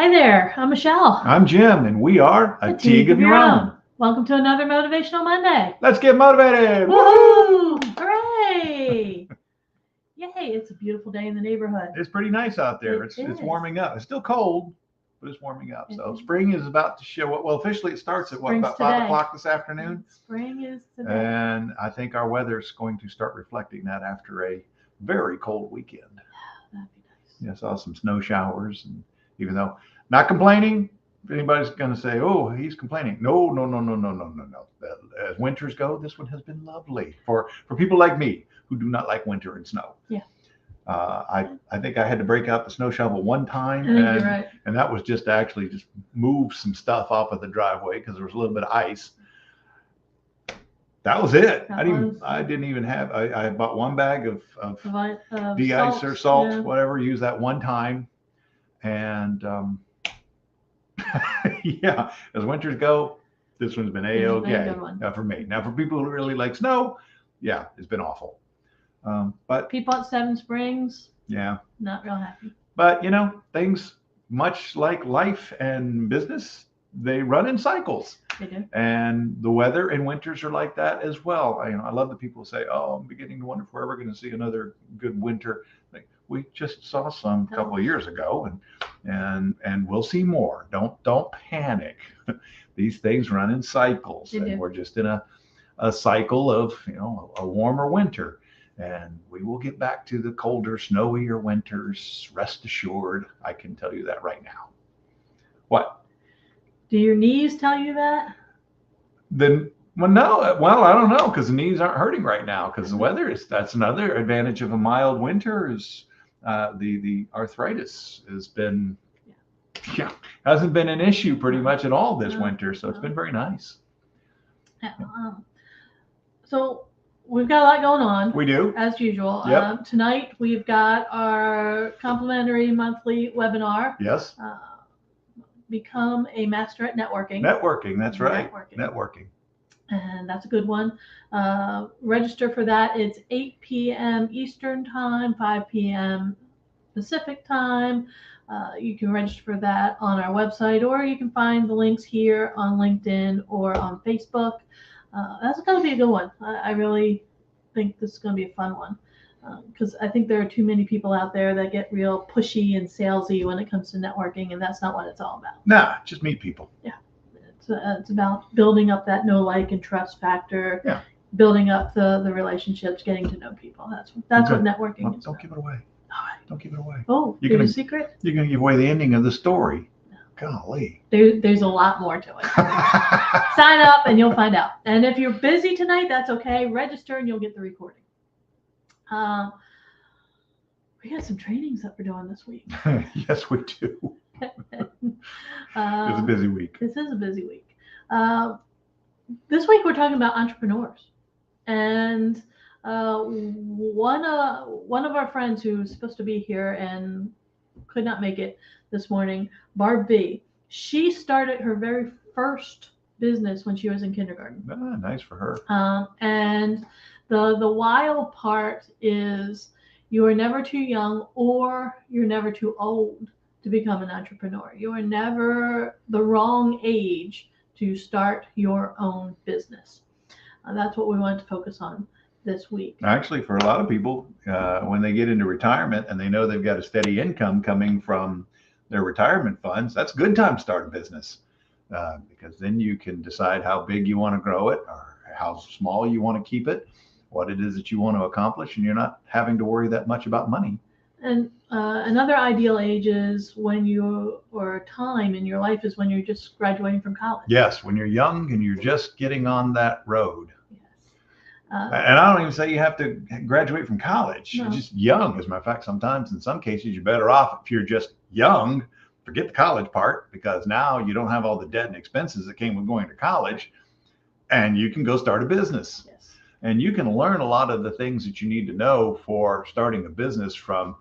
Hi there, I'm Michelle. I'm Jim, and we are A Teague of Your Own. Welcome to another Motivational Monday. Let's get motivated! Woohoo! Hooray! Yay, it's a beautiful day in the neighborhood. It's pretty nice out there. It's warming up. It's still cold, but it's warming up. So spring is about to show. Well, officially it starts at what, about 5 o'clock this afternoon? Spring is today. And I think our weather is going to start reflecting that after a very cold weekend. That'd be nice. Yeah, I saw some snow showers, and even though not complaining, if anybody's going to say, "Oh, he's complaining," no. As winters go, this one has been lovely for people like me who do not like winter and snow. Yeah. I think I had to break out the snow shovel one time, you're right. And that was just to actually just move some stuff off of the driveway because there was a little bit of ice. That was it. I didn't even have. I bought one bag of de-ice or salt, whatever. Use that one time, and yeah. As winters go, this one's been a-okay for me. Now, for people who really like snow, yeah, it's been awful. But people at Seven Springs, yeah, not real happy. But things much like life and business, they run in cycles. They do. And the weather in winters are like that as well. I love the people who say, "Oh, I'm beginning to wonder if we're ever going to see another good winter." Like, we just saw some a couple of years ago, and we'll see more. Don't panic. These things run in cycles, and we're just in a cycle of a warmer winter. And we will get back to the colder, snowier winters. Rest assured, I can tell you that right now. What? Do your knees tell you that? No. Well, I don't know, because the knees aren't hurting right now because the weather that's another advantage of a mild winter is the arthritis hasn't been an issue pretty much at all this winter. So it's been very nice. So we've got a lot going on. We do. As usual. Yep. Tonight we've got our complimentary monthly webinar. Yes. Become a master at networking. Networking, that's right. Networking. And that's a good one. Register for that. It's 8 p.m. Eastern Time, 5 p.m. Pacific Time. You can register for that on our website, or you can find the links here on LinkedIn or on Facebook. That's going to be a good one. I really think this is going to be a fun one. Because I think there are too many people out there that get real pushy and salesy when it comes to networking, and that's not what it's all about. Nah, just meet people. Yeah, it's about building up that know, like, and trust factor. Yeah. Building up the relationships, getting to know people. That's what networking is. Don't give it away. All right. Don't give it away. Oh, there's a secret? You're going to give away the ending of the story. No. Golly. There's a lot more to it. Sign up and you'll find out. And if you're busy tonight, that's okay. Register and you'll get the recording. We got some trainings that we're doing this week. Yes, we do. It's a busy week. This is a busy week. This week we're talking about entrepreneurs, and one of our friends who's supposed to be here and could not make it this morning, Barb V. She started her very first business when she was in kindergarten. Ah, nice for her. And the wild part is you are never too young or you're never too old to become an entrepreneur. You are never the wrong age to start your own business. That's what we want to focus on this week. Actually, for a lot of people, when they get into retirement and they know they've got a steady income coming from their retirement funds, that's a good time to start a business, because then you can decide how big you want to grow it or how small you want to keep it, what it is that you want to accomplish, and you're not having to worry that much about money. And another ideal age is time in your life is when you're just graduating from college. Yes, when you're young and you're just getting on that road. Yes. And I don't even say you have to graduate from college. No. You're just young. As a matter of fact, sometimes in some cases you're better off if you're just young. Forget the college part, because now you don't have all the debt and expenses that came with going to college, and you can go start a business. Yes. And you can learn a lot of the things that you need to know for starting a business from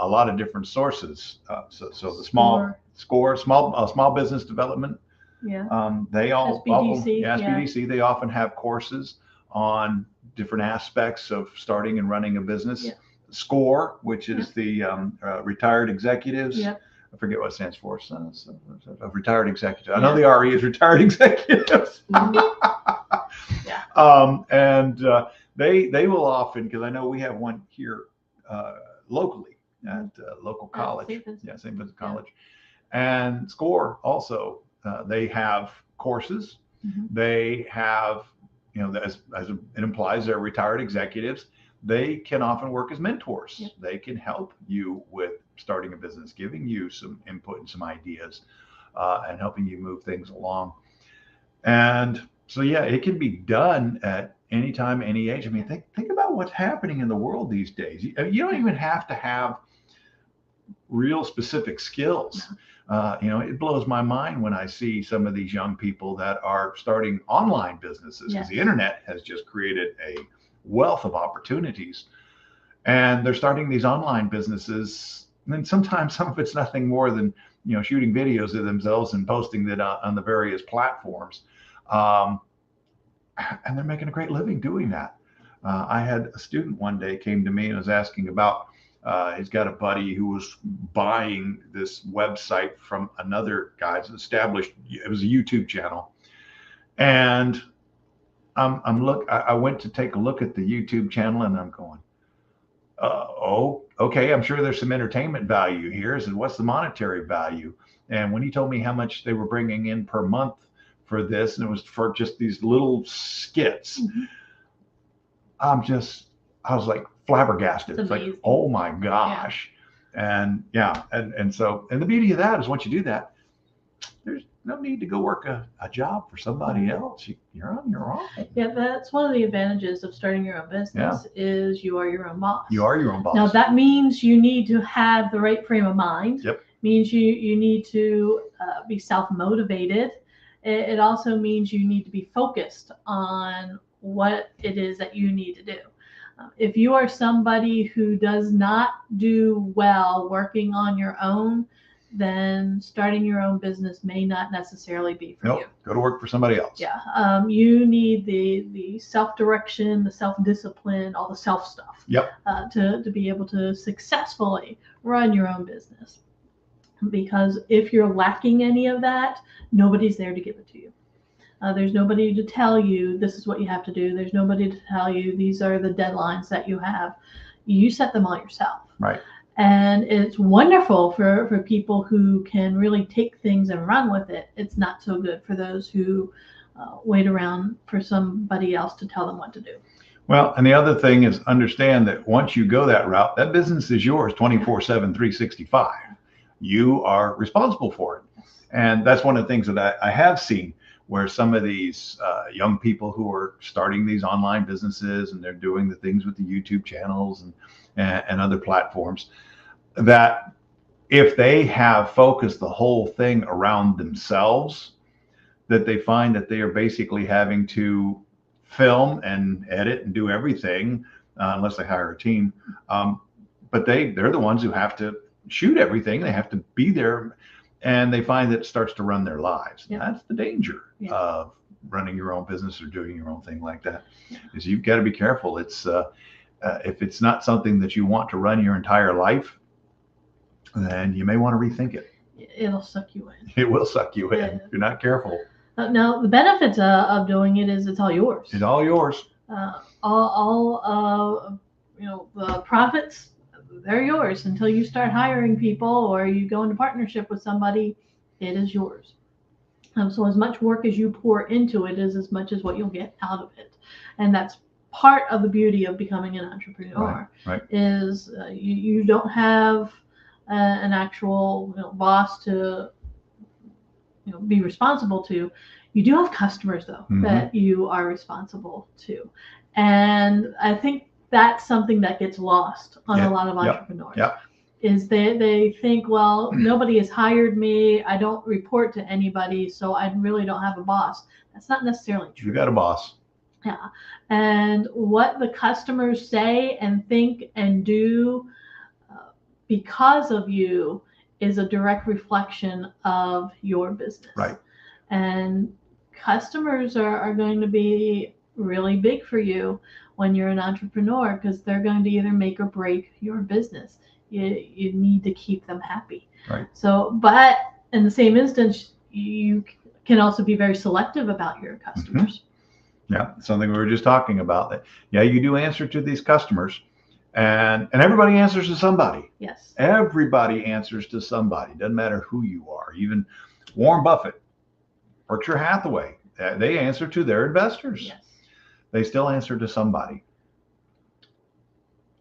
a lot of different sources. So the small business development. Yeah. They all SBDC, SBDC. They often have courses on different aspects of starting and running a business. Yeah. SCORE, which is the retired executives I forget what it stands for. A retired executive. I know the RE is retired executives. Yeah. And they will often, because I know we have one here locally at local college, St. Vincent College, and SCORE also. They have courses. They have, as it implies, they're retired executives. They can often work as mentors. They can help you with starting a business, giving you some input and some ideas, and helping you move things along. And so, yeah, it can be done at any time, any age. I mean, think about what's happening in the world these days. You don't even have to have real specific skills. It blows my mind when I see some of these young people that are starting online businesses, because the internet has just created a wealth of opportunities, and they're starting these online businesses. And sometimes some of it's nothing more than shooting videos of themselves and posting that on the various platforms, and they're making a great living doing that. I had a student one day came to me and was asking about. He's got a buddy who was buying this website from another guy. It's established. It was a YouTube channel, and I went to take a look at the YouTube channel, and I'm going, oh, okay. I'm sure there's some entertainment value here. I said, what's the monetary value? And when he told me how much they were bringing in per month for this, and it was for just these little skits, I was like flabbergasted. It's like, oh my gosh. And so the beauty of that is once you do that, there's no need to go work a job for somebody else. You're on your own. Yeah, that's one of the advantages of starting your own business is you are your own boss. You are your own boss. Now that means you need to have the right frame of mind. Means you need to be self-motivated. It also means you need to be focused on what it is that you need to do. If you are somebody who does not do well working on your own, then starting your own business may not necessarily be for you. Go to work for somebody else. You need the self-direction, the self-discipline, all the self stuff to be able to successfully run your own business. Because if you're lacking any of that, nobody's there to give it to you. There's nobody to tell you this is what you have to do. There's nobody to tell you these are the deadlines that you have. You set them all yourself. Right. And it's wonderful for people who can really take things and run with it. It's not so good for those who wait around for somebody else to tell them what to do. Well, and the other thing is understand that once you go that route, that business is yours 24/7, 365. You are responsible for it. And that's one of the things that I have seen where some of these young people who are starting these online businesses and they're doing the things with the YouTube channels and other platforms, that if they have focused the whole thing around themselves, that they find that they are basically having to film and edit and do everything unless they hire a team. But they're the ones who have to shoot everything. They have to be there. And they find that it starts to run their lives. That's the danger of running your own business or doing your own thing like that. Is you've got to be careful. It's if it's not something that you want to run your entire life, then you may want to rethink it. It'll suck you in. It will suck you in if you're not careful. Now the benefits of doing it is it's all yours. It's all yours. The profits, they're yours until you start hiring people or you go into partnership with somebody. It is yours. So as much work as you pour into it is as much as what you'll get out of it. And that's part of the beauty of becoming an entrepreneur. Right. Is you don't have an actual boss to be responsible to. You do have customers though that you are responsible to. And I think that's something that gets lost on a lot of entrepreneurs. Is they think, well, nobody has hired me. I don't report to anybody, so I really don't have a boss. That's not necessarily true. You got a boss. Yeah. And what the customers say and think and do because of you is a direct reflection of your business. Right. And customers are going to be really big for you when you're an entrepreneur, because they're going to either make or break your business. You need to keep them happy. Right. So, but in the same instance, you can also be very selective about your customers. Yeah, something we were just talking about. That, yeah, you do answer to these customers, and everybody answers to somebody. Yes. Everybody answers to somebody. Doesn't matter who you are. Even Warren Buffett, Berkshire Hathaway, they answer to their investors. Yes. They still answer to somebody.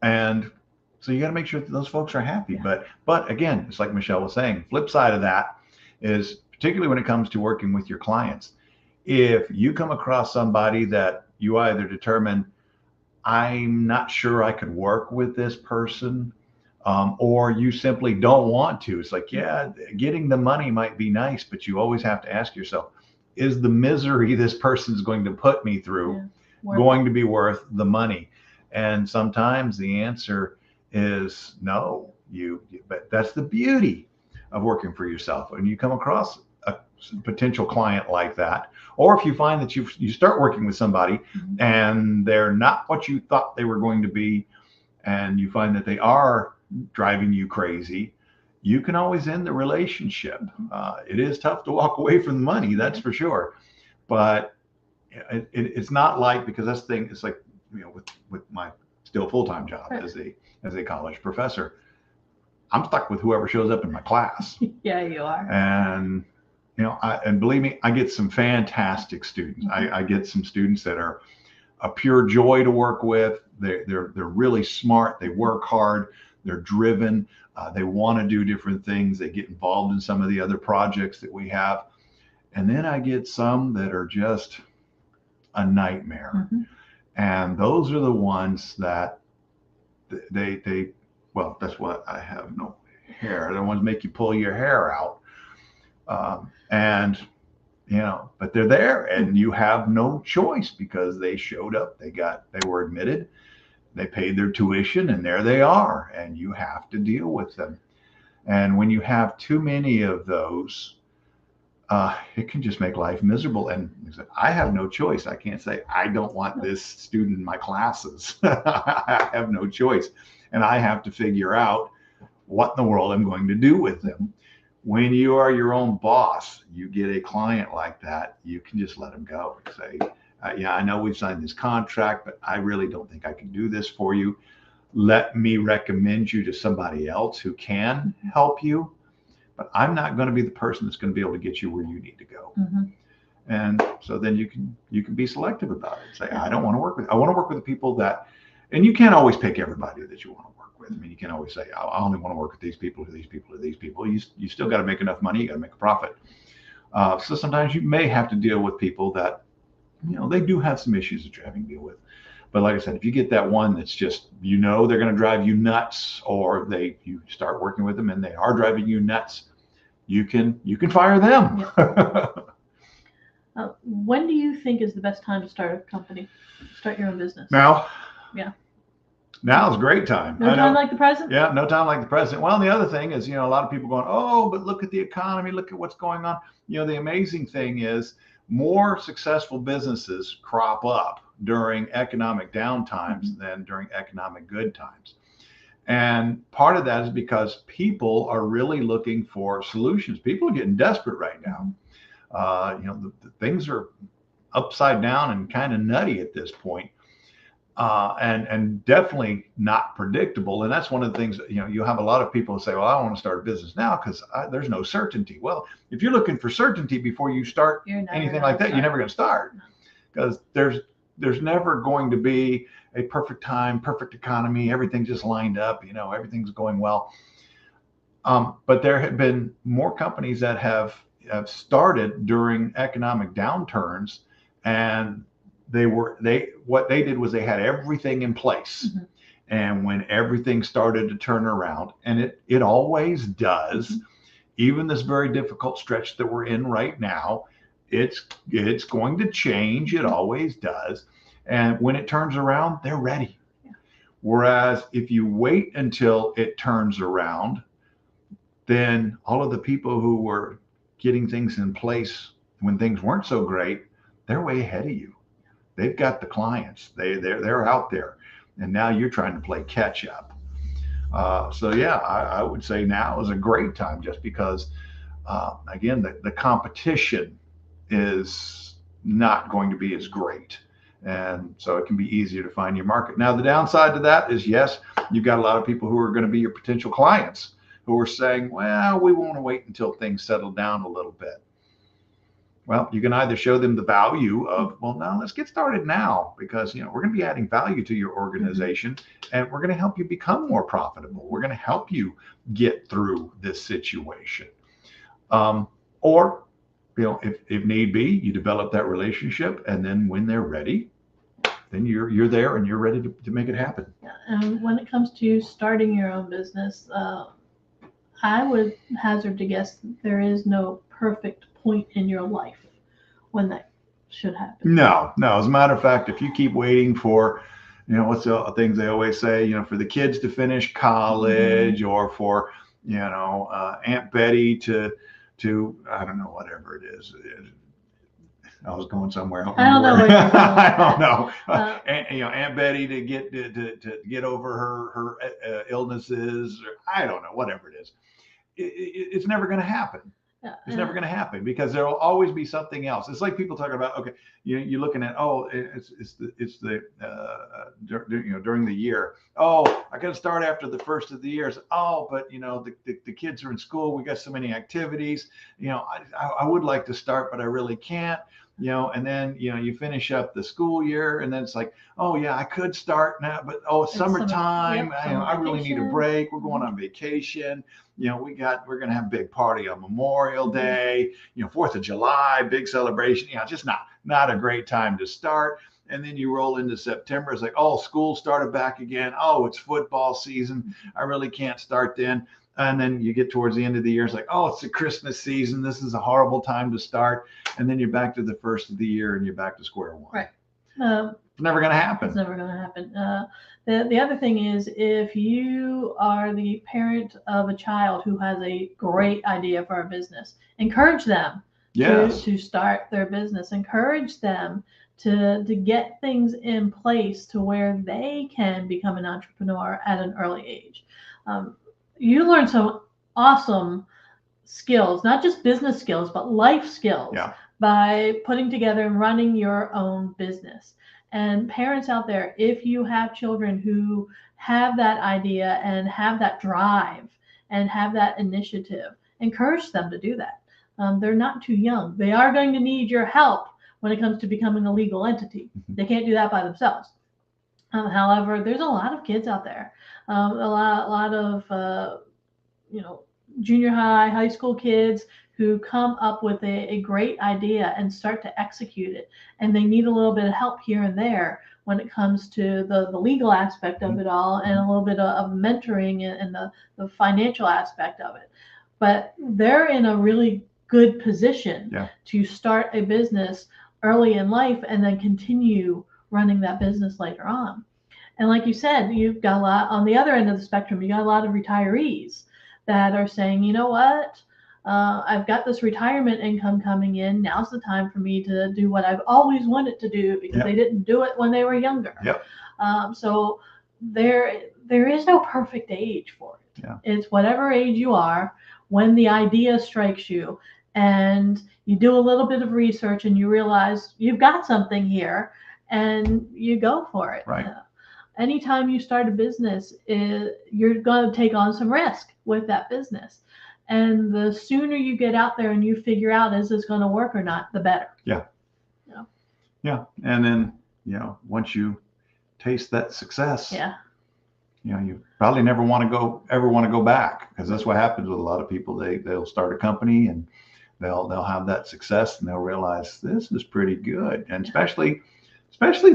And so you got to make sure that those folks are happy. Yeah. But again, it's like Michelle was saying, flip side of that is, particularly when it comes to working with your clients, if you come across somebody that you either determine, I'm not sure I could work with this person, or you simply don't want to. It's like, yeah, getting the money might be nice, but you always have to ask yourself, is the misery this person's going to put me through going to be worth the money? And sometimes the answer is no. But that's the beauty of working for yourself. When you come across a potential client like that, or if you find that you start working with somebody and they're not what you thought they were going to be, and you find that they are driving you crazy, you can always end the relationship. It is tough to walk away from the money, that's for sure. But it's not like, because that's the thing, it's like, with my still full-time job as a college professor, I'm stuck with whoever shows up in my class. Yeah, you are. And and believe me, I get some fantastic students. I get some students that are a pure joy to work with. They're really smart. They work hard. They're driven. They want to do different things. They get involved in some of the other projects that we have. And then I get some that are just a nightmare. And those are the ones that they well, that's what I have no hair. The ones make you pull your hair out. And but they're there, and you have no choice because they showed up, they were admitted, they paid their tuition, and there they are, and you have to deal with them. And when you have too many of those, it can just make life miserable. And I have no choice. I can't say, I don't want this student in my classes. I have no choice. And I have to figure out what in the world I'm going to do with them. When you are your own boss, you get a client like that, you can just let them go. Say, yeah, I know we've signed this contract, but I really don't think I can do this for you. Let me recommend you to somebody else who can help you, but I'm not going to be the person that's going to be able to get you where you need to go. And so then you can be selective about it. Say, I don't want to work with, I want to work with the people that, and you can't always pick everybody that you want to work with. I mean, you can't always say, I only want to work with these people, or these people, or these people. You still got to make enough money. You got to make a profit. So sometimes you may have to deal with people that, they do have some issues that you're having to deal with. But like I said, if you get that one that's just, they're going to drive you nuts, or you start working with them and they are driving you nuts, you can fire them. When do you think is the best time to start a company, start your own business? Now. Yeah. Now is a great time. No time like the present? Yeah, no time like the present. Well, and the other thing is, a lot of people going, oh, but look at the economy, look at what's going on. The amazing thing is more successful businesses crop up during economic downtimes than during economic good times. And part of that is because people are really looking for solutions. People are getting desperate right now. The things are upside down and kind of nutty at this point. And definitely not predictable. And that's one of the things, you have a lot of people who say, well, I want to start a business now because there's no certainty. Well, if you're looking for certainty before you start anything like that, you're never going to start, because there's never going to be a perfect time, perfect economy, everything just lined up, everything's going well. But there have been more companies that have started during economic downturns, and what they did was they had everything in place. And when everything started to turn around, and it always does, even this very difficult stretch that we're in right now, it's going to change. It always does. And when it turns around, they're ready. Whereas if you wait until it turns around, then all of the people who were getting things in place when things weren't so great, they're way ahead of you. They've got the clients. They're out there, and now you're trying to play catch up. So yeah, I would say now is a great time, just because again the competition is not going to be as great, and so it can be easier to find your market. Now the downside to that is, yes, you've got a lot of people who are going to be your potential clients who are saying, well, we want to wait until things settle down a little bit. Well, you can either show them the value of, well, no, let's get started now, because we're going to be adding value to your organization, and we're going to help you become more profitable. We're going to help you get through this situation. Or if need be, you develop that relationship, and then when they're ready, then you're there and you're ready to make it happen. Yeah. And when it comes to starting your own business, I would hazard to guess that there is no perfect point in your life when that should happen. No. As a matter of fact, if you keep waiting for, what's the things they always say, for the kids to finish college, or for, Aunt Betty to I don't know, whatever it is. I was going somewhere. I don't know. I don't know. Aunt Betty to get over her illnesses, or I don't know, whatever it is. It's never going to happen. It's never going to happen, because there will always be something else. It's like people talking about, okay, you're looking at, during the year. Oh, I got to start after the first of the years. Oh, but the kids are in school. We got so many activities. I would like to start, but I really can't. And then you finish up the school year, and then it's like, oh yeah, I could start now, but it's summertime. I really need a break. We're going on vacation. We're going to have a big party on Memorial Day, 4th of July, big celebration. Just not a great time to start. And then you roll into September. It's like, oh, school started back again. Oh, it's football season. I really can't start then. And then you get towards the end of the year. It's like, oh, it's the Christmas season. This is a horrible time to start. And then you're back to the first of the year, and you're back to square one. Right. It's never going to happen. It's never going to happen. The other thing is, if you are the parent of a child who has a great idea for a business, encourage them to start their business. Encourage them to get things in place to where they can become an entrepreneur at an early age. You learn some awesome skills, not just business skills, but life skills by putting together and running your own business. And parents out there, if you have children who have that idea and have that drive and have that initiative, encourage them to do that. They're not too young. They are going to need your help when it comes to becoming a legal entity. They can't do that by themselves. However, there's a lot of kids out there, a lot of junior high school kids who come up with a great idea and start to execute it, and they need a little bit of help here and there when it comes to the legal aspect of it all, and a little bit of mentoring and the financial aspect of it. But they're in a really good position to start a business early in life and then continue running that business later on. And like you said, you've got a lot on the other end of the spectrum. You got a lot of retirees that are saying, you know what, I've got this retirement income coming in. Now's the time for me to do what I've always wanted to do, because they didn't do it when they were younger. So there is no perfect age for it. It's whatever age you are, when the idea strikes you, and you do a little bit of research and you realize you've got something here, and you go for it. Anytime you start a business, you're going to take on some risk with that business. And the sooner you get out there and you figure out, is this going to work or not, the better. And then, once you taste that success, you probably never want to go back, because that's what happens with a lot of people. They'll start a company, and they'll have that success, and they'll realize this is pretty good. And especially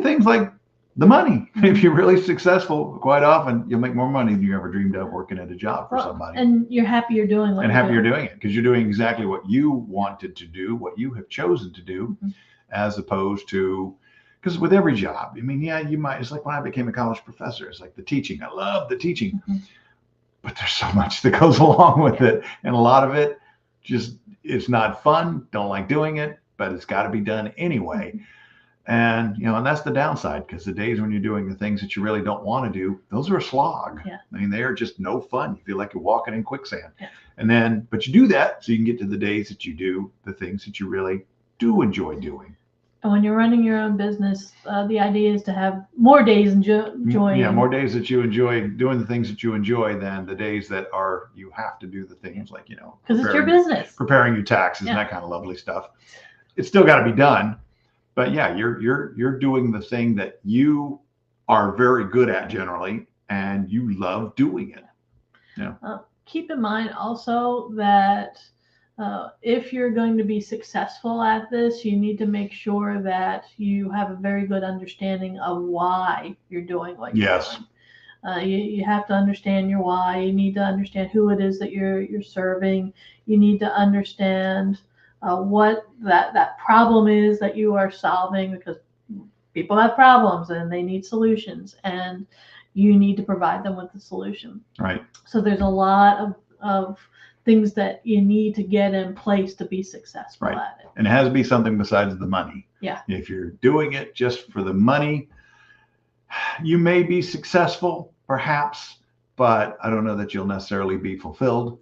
things like the money. If you're really successful, quite often you'll make more money than you ever dreamed of working at a job for somebody. And you're happier doing what you're doing it, because you're doing exactly what you wanted to do, what you have chosen to do, as opposed to, because with every job, you might, it's like when I became a college professor, it's like the teaching. I love the teaching, but there's so much that goes along with it. And a lot of it it's not fun, don't like doing it, but it's got to be done anyway. And, and that's the downside, because the days when you're doing the things that you really don't want to do, those are a slog. Yeah. I mean, they are just no fun. You feel like you're walking in quicksand. Yeah. And then, but you do that so you can get to the days that you do the things that you really do enjoy doing. And when you're running your own business, the idea is to have more days enjoying. Yeah, more days that you enjoy doing the things that you enjoy than the days that are you have to do the things like, because it's your business. Preparing your taxes and that kind of lovely stuff. It's still got to be done. But yeah, you're doing the thing that you are very good at generally, and you love doing it. Yeah. Keep in mind also that if you're going to be successful at this, you need to make sure that you have a very good understanding of why you're doing what you're doing. You have to understand your why. You need to understand who it is that you're serving. You need to understand what that problem is that you are solving, because people have problems and they need solutions, and you need to provide them with the solution. Right. So there's a lot of things that you need to get in place to be successful at it. And it has to be something besides the money. Yeah. If you're doing it just for the money, you may be successful, perhaps, but I don't know that you'll necessarily be fulfilled.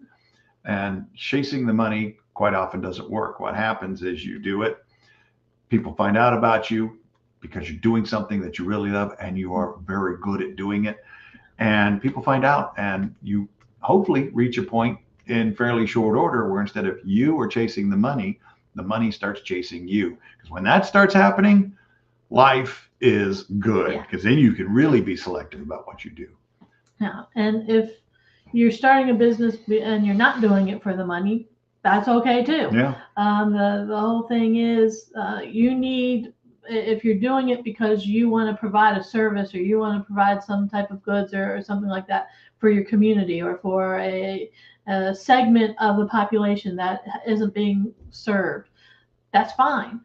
And chasing the money quite often doesn't work. What happens is you do it, people find out about you because you're doing something that you really love and you are very good at doing it. And people find out, and you hopefully reach a point in fairly short order where instead of you are chasing the money starts chasing you. Because when that starts happening, life is good, because then you can really be selective about what you do. Yeah. And if you're starting a business and you're not doing it for the money, that's okay too. Yeah. The whole thing is you need, if you're doing it because you want to provide a service or you want to provide some type of goods or something like that for your community or for a segment of the population that isn't being served, that's fine.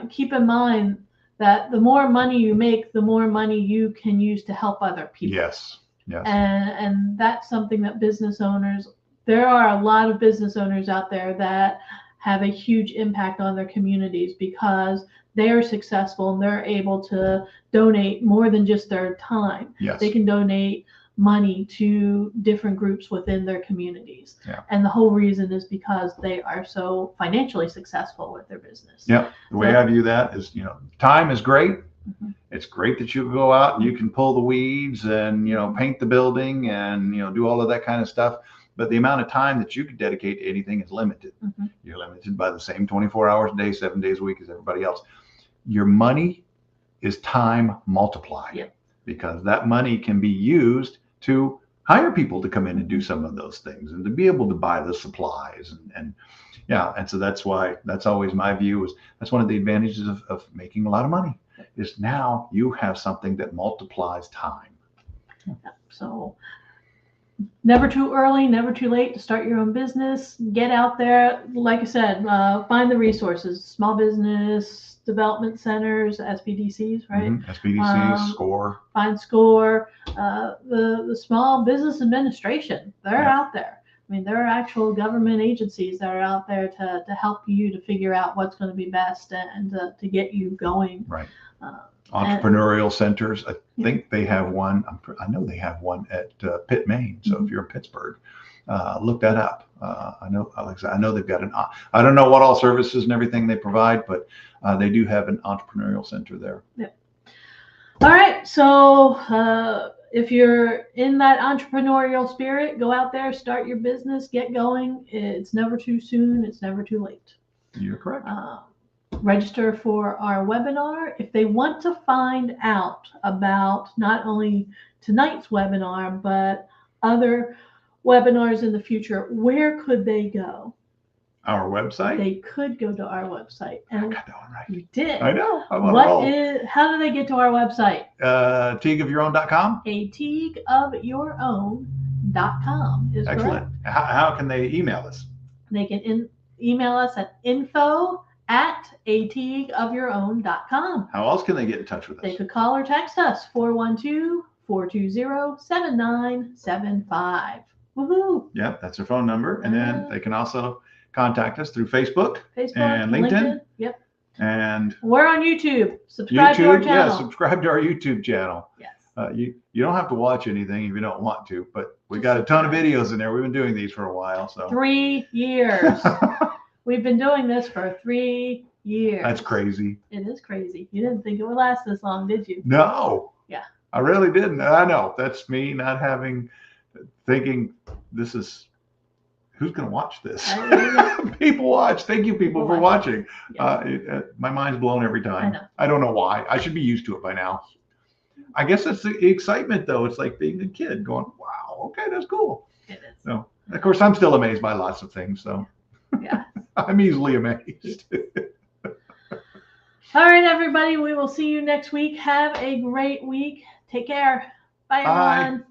Keep in mind that the more money you make, the more money you can use to help other people. Yes. Yes. And that's something that business owners, there are a lot of business owners out there that have a huge impact on their communities because they are successful and they're able to donate more than just their time. Yes. They can donate money to different groups within their communities. Yeah. And the whole reason is because they are so financially successful with their business. Yep. The way I view that is, time is great. Mm-hmm. It's great that you go out and you can pull the weeds and, paint the building and, do all of that kind of stuff. But the amount of time that you can dedicate to anything is limited. Mm-hmm. You're limited by the same 24 hours a day, 7 days a week as everybody else. Your money is time multiplied. Yep. Because that money can be used to hire people to come in and do some of those things and to be able to buy the supplies and so that's why, that's always my view, is that's one of the advantages of making a lot of money, is now you have something that multiplies time. So never too early, never too late to start your own business. Get out there, like I said, find the resources, small business development centers, SBDCs, right? Mm-hmm. SBDCs, SCORE. Find SCORE, the Small Business Administration, they're out there. I mean, there are actual government agencies that are out there to help you to figure out what's going to be best and to get you going. Right. Entrepreneurial centers. I think they have one. I know they have one at Pitt, Maine. So if you're in Pittsburgh, look that up. I know they've got I don't know what all services and everything they provide, but they do have an entrepreneurial center there. Yeah. All right. So if you're in that entrepreneurial spirit, go out there, start your business, get going. It's never too soon. It's never too late. You're correct. Register for our webinar. If they want to find out about not only tonight's webinar, but other webinars in the future, where could they go? Our website? They could go to our website. And I got that one right. You did. I know. I'm on a roll. How do they get to our website? Teagueofyourown.com. Teagueofyourown.com is excellent. Correct. How can they email us? They can email us at info@ateagueofyourown.com. How else can they get in touch with us? They could call or text us 412-420-7975. Woohoo! Yep, that's their phone number. And then they can also contact us through Facebook and LinkedIn. Yep. And we're on YouTube. Subscribe to our YouTube, channel. yeah, subscribe to our YouTube channel. Yes. You don't have to watch anything if you don't want to, but we got a ton of videos in there. We've been doing these for a while, so 3 years. We've been doing this for 3 years. That's crazy. It is crazy. You didn't think it would last this long, did you? No. Yeah. I really didn't. I know that's me not thinking this is who's going to watch this. People watch. Thank you, people, for watching. Yes. My mind's blown every time. I know. I don't know why. I should be used to it by now. I guess it's the excitement, though. It's like being a kid going, wow, okay, that's cool. It is. So, of course, I'm still amazed by lots of things. So, yeah. I'm easily amazed. All right, everybody. We will see you next week. Have a great week. Take care. Bye, everyone.